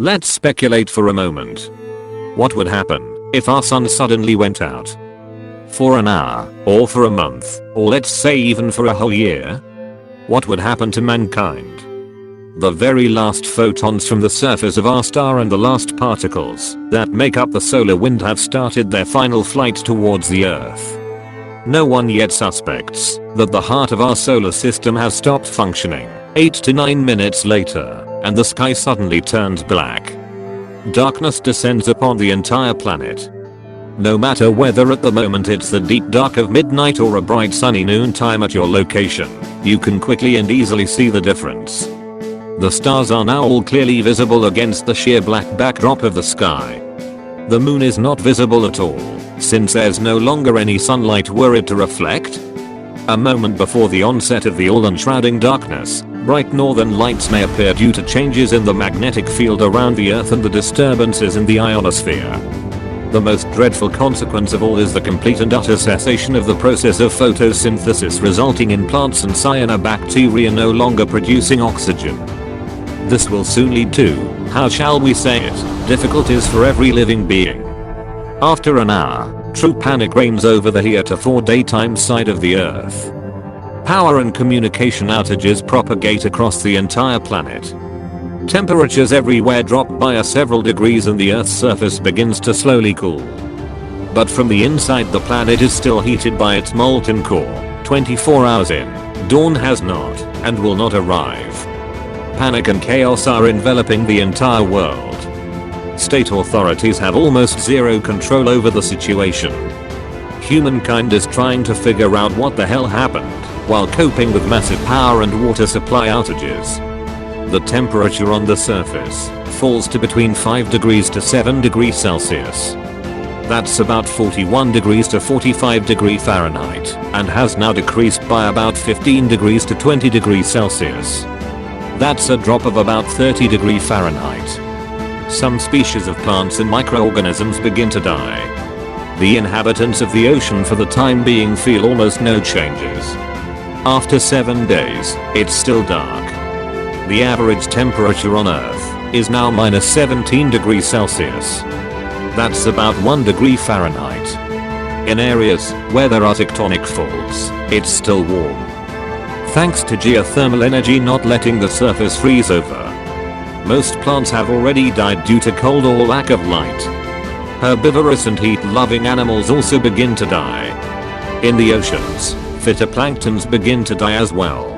Let's speculate for a moment. What would happen if our sun suddenly went out? For an hour, or for a month, or let's say even for a whole year? What would happen to mankind? The very last photons from the surface of our star and the last particles that make up the solar wind have started their final flight towards the Earth. No one yet suspects that the heart of our solar system has stopped functioning 8 to 9 minutes later, and the sky suddenly turns black. Darkness descends upon the entire planet. No matter whether at the moment it's the deep dark of midnight or a bright sunny noontime at your location, you can quickly and easily see the difference. The stars are now all clearly visible against the sheer black backdrop of the sky. The moon is not visible at all, since there's no longer any sunlight were it to reflect. A moment before the onset of the all-enshrouding darkness, bright northern lights may appear due to changes in the magnetic field around the Earth and the disturbances in the ionosphere. The most dreadful consequence of all is the complete and utter cessation of the process of photosynthesis, resulting in plants and cyanobacteria no longer producing oxygen. This will soon lead to, how shall we say it, difficulties for every living being. After an hour, true panic reigns over the heretofore daytime side of the Earth. Power and communication outages propagate across the entire planet. Temperatures everywhere drop by a several degrees and the Earth's surface begins to slowly cool. But from the inside the planet is still heated by its molten core. 24 hours in, dawn has not, and will not arrive. Panic and chaos are enveloping the entire world. State authorities have almost zero control over the situation. Humankind is trying to figure out what the hell happened, while coping with massive power and water supply outages. The temperature on the surface falls to between 5 degrees to 7 degrees Celsius. That's about 41 degrees to 45 degrees Fahrenheit, and has now decreased by about 15 degrees to 20 degrees Celsius. That's a drop of about 30 degrees Fahrenheit. Some species of plants and microorganisms begin to die. The inhabitants of the ocean for the time being feel almost no changes. After 7 days, it's still dark. The average temperature on Earth is now minus 17 degrees Celsius. That's about 1 degree Fahrenheit. In areas where there are tectonic faults, it's still warm. Thanks to geothermal energy not letting the surface freeze over. Most plants have already died due to cold or lack of light. Herbivorous and heat-loving animals also begin to die. In the oceans, phytoplanktons begin to die as well.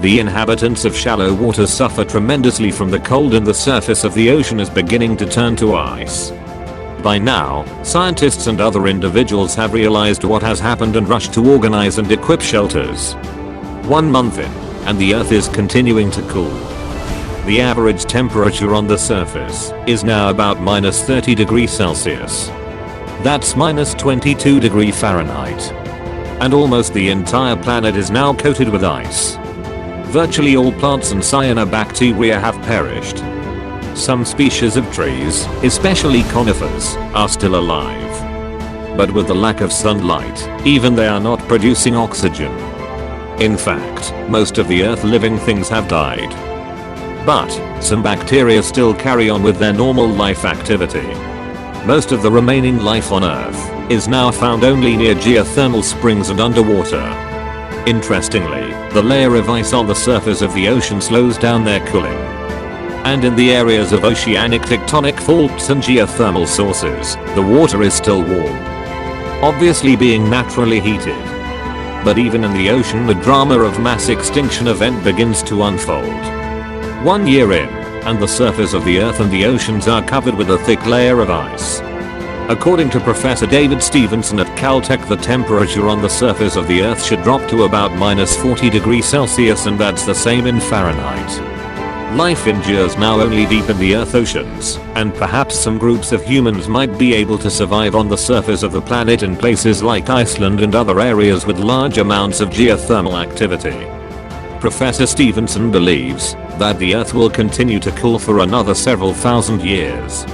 The inhabitants of shallow water suffer tremendously from the cold, and the surface of the ocean is beginning to turn to ice. By now, scientists and other individuals have realized what has happened and rushed to organize and equip shelters. 1 month in, and the Earth is continuing to cool. The average temperature on the surface is now about minus 30 degrees Celsius. That's minus 22 degrees Fahrenheit. And almost the entire planet is now coated with ice. Virtually all plants and cyanobacteria have perished. Some species of trees, especially conifers, are still alive. But with the lack of sunlight, even they are not producing oxygen. In fact, most of the Earth living things have died. But some bacteria still carry on with their normal life activity. Most of the remaining life on Earth is now found only near geothermal springs and underwater. Interestingly, the layer of ice on the surface of the ocean slows down their cooling. And in the areas of oceanic tectonic faults and geothermal sources, the water is still warm, obviously being naturally heated. But even in the ocean, the drama of mass extinction event begins to unfold. 1 year in, and the surface of the Earth and the oceans are covered with a thick layer of ice. According to Professor David Stevenson at Caltech, the temperature on the surface of the Earth should drop to about minus 40 degrees Celsius, and that's the same in Fahrenheit. Life endures now only deep in the Earth oceans, and perhaps some groups of humans might be able to survive on the surface of the planet in places like Iceland and other areas with large amounts of geothermal activity. Professor Stevenson believes that the Earth will continue to cool for another several thousand years,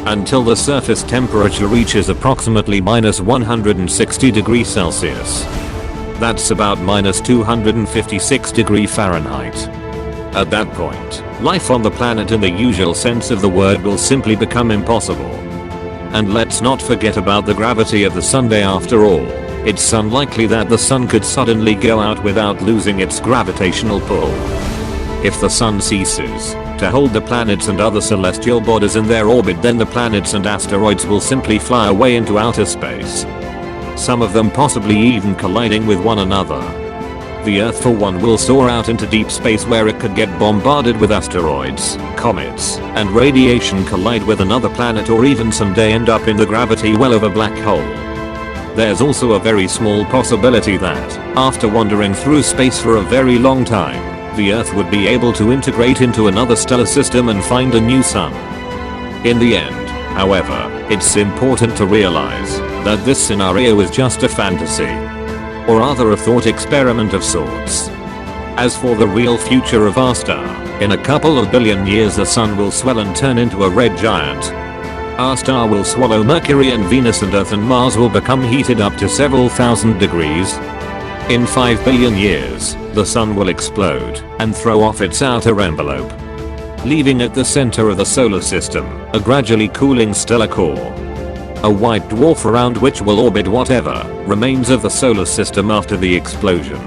until the surface temperature reaches approximately minus 160 degrees Celsius. That's about minus 256 degrees Fahrenheit. At that point, life on the planet in the usual sense of the word will simply become impossible. And let's not forget about the gravity of the sun. After all, it's unlikely that the sun could suddenly go out without losing its gravitational pull. If the sun ceases to hold the planets and other celestial bodies in their orbit, then the planets and asteroids will simply fly away into outer space. Some of them possibly even colliding with one another. The Earth for one will soar out into deep space where it could get bombarded with asteroids, comets, and radiation, collide with another planet, or even someday end up in the gravity well of a black hole. There's also a very small possibility that, after wandering through space for a very long time, the Earth would be able to integrate into another stellar system and find a new sun. In the end, however, it's important to realize that this scenario is just a fantasy, or rather a thought experiment of sorts. As for the real future of our star, in a couple of billion years the sun will swell and turn into a red giant. Our star will swallow Mercury and Venus, and Earth and Mars will become heated up to several thousand degrees. In 5 billion years, the sun will explode and throw off its outer envelope, leaving at the center of the solar system a gradually cooling stellar core. A white dwarf around which will orbit whatever remains of the solar system after the explosion.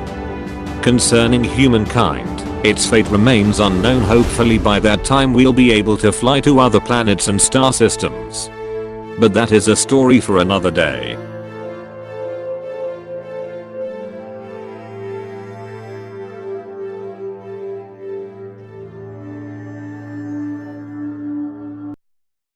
Concerning humankind, its fate remains unknown. Hopefully by that time we'll be able to fly to other planets and star systems. But that is a story for another day.